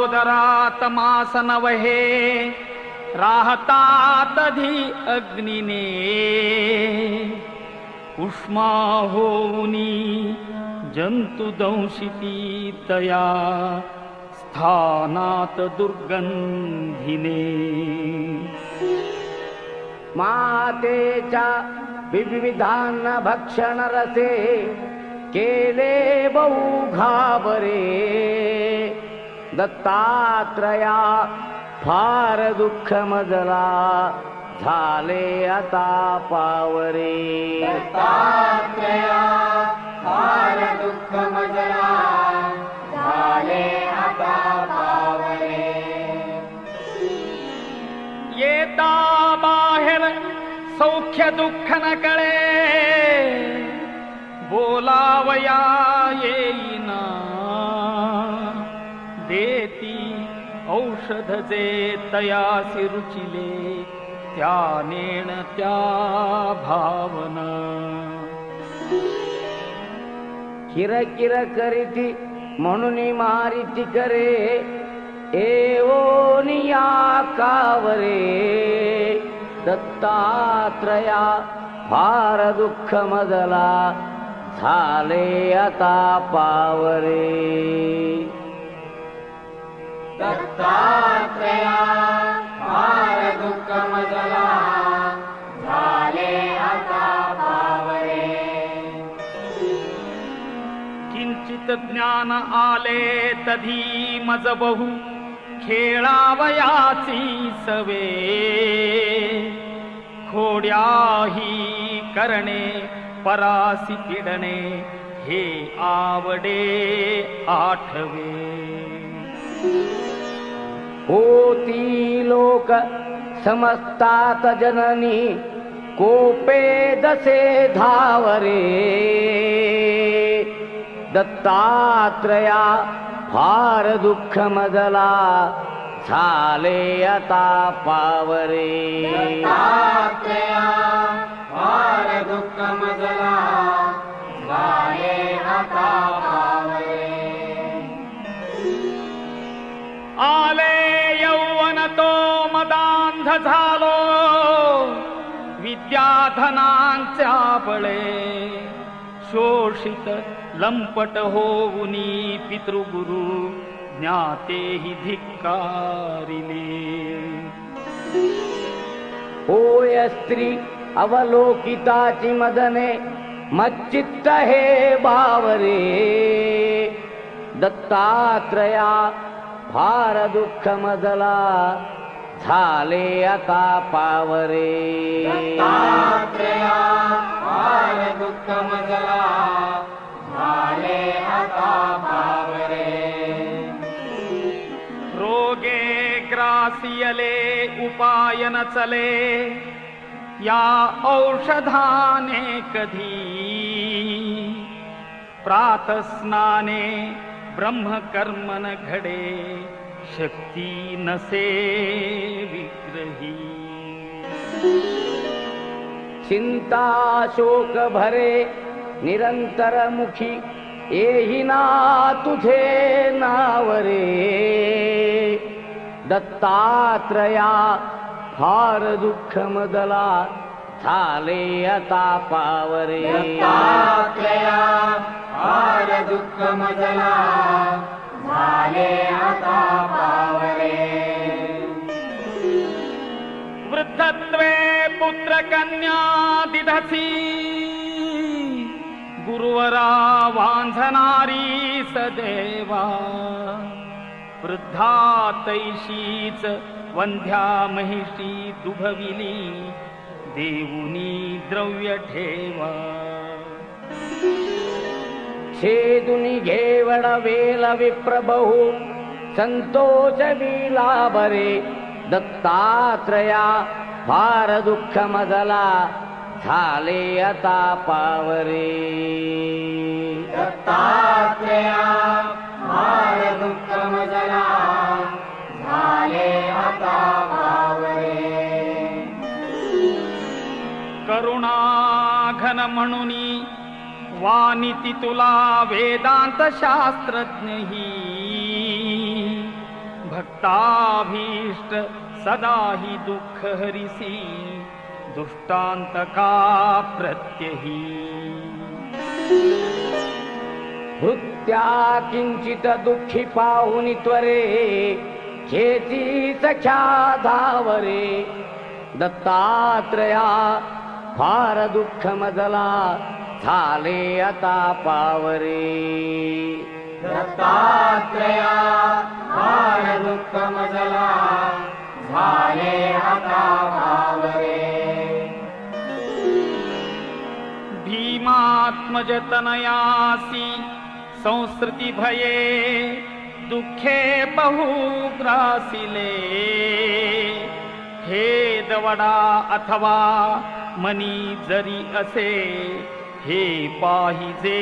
उदरात मास नवहे राहतात धी अग्निने उष्मा होऊनी जंतु दंशिती तया स्थानात दुर्गंधिने मातेच्या विविधान भक्षण रसे केले बहु घाबरे दत्तात्रया फार दुःख मजला झाले आता पावरे दत्तात्रया फार दुःख मजला झाले आता पावरे येता बाहेर सौख्य दुःख न कळे बोलावया येईना देती औषध जे तयासी रुचिले त्या नेण त्या भावना किरकिर करीती म्हणून मारिती करे एवोनिया कावरे दत्तात्रया फार दुःख मजला झाले आता पावरे दत्तात्रया फार दुःख मजला झाले आता पावरे किंचित ज्ञान आले तधी मज बहु खेळावयाची सवे खोड्याही करणे परासी पिडणे हे आवडे आठवे होती लोक समजतात जननी कोपे दसे धावरे दत्तात्रया फार दुःख मजला झाले आता पावरे दत्तात्रया फार दुःख मजला झाले आता पावरे आले यौवन तो मदांध झालो विद्याधनांच्या बळे शोषित लंपट होऊनी पितृगुरु ज्ञातेहि धिक्कारिले होय स्त्री अवलोकिताची मदने मच्चित्त हे बावरे दत्तात्रया फार दुःख मजला झाले आता पावरे दत्तात्रया फार दुःख मजला झाले आता पावरे रोगे ग्रासियले उपाय न चले या औषधाने कधी प्रातस्नाने ब्रह्मकर्मन घडे शक्ती नसे विग्रही चिंता शोक भरे निरंतर मुखी येही ना तुझे नावरे दत्तात्रया फार दुःख मजला झाले आता पावरे दत्तात्रया फार दुःख मजला झाले आता पावरे वृद्धत्वे पुत्र कन्या दिधसी गुरुवरा वांझणारी सदेवा वृद्धा तैशीच वंध्या महिषी दुभविली देऊनी द्रव्य ठेवा छेदुनी घेवड वेल विप्रबहू संतोष विला बरे दत्तात्रया फार दुःख मजला झाले आता पावरे दत्तात्रया फार दुःख मजला झाले आता पावरे करुणा घन म्हणुनी वानिती तुला वेदांत शास्त्रज्ञही भक्ताभीष्ट सदा हि दुःख हरिसी दुष्टांतका प्रत्यही भृत्या किंचित दुःखी पाहुनी त्वरे खेची सख्या धावरे दत्तात्रया फार दुःख मजला झाले आता पावरे दत्तात्रया फार दुःख मजला झाले आता पावरे भीमात्मज तनयासी संस्कृती भये दुःखे बहु ग्रासिले हे दवडा अथवा मनी जरी असे हे पाहिजे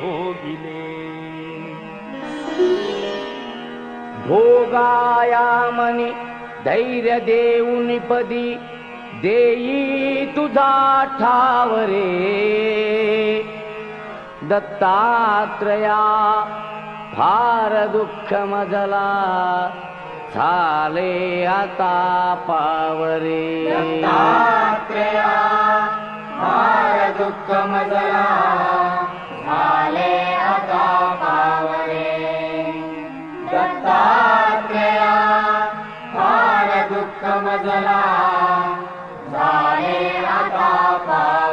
भोगिले भोगाया मनी धैर्य देऊन पदी देई तुझा ठावरे दत्तात्रया फार दुःख मजला झाले आता पावरे दत्तात्रया फार दुःख मजला झाले आता पावरे दत्तात्रया फार दुःख मजला झाले आता पावरे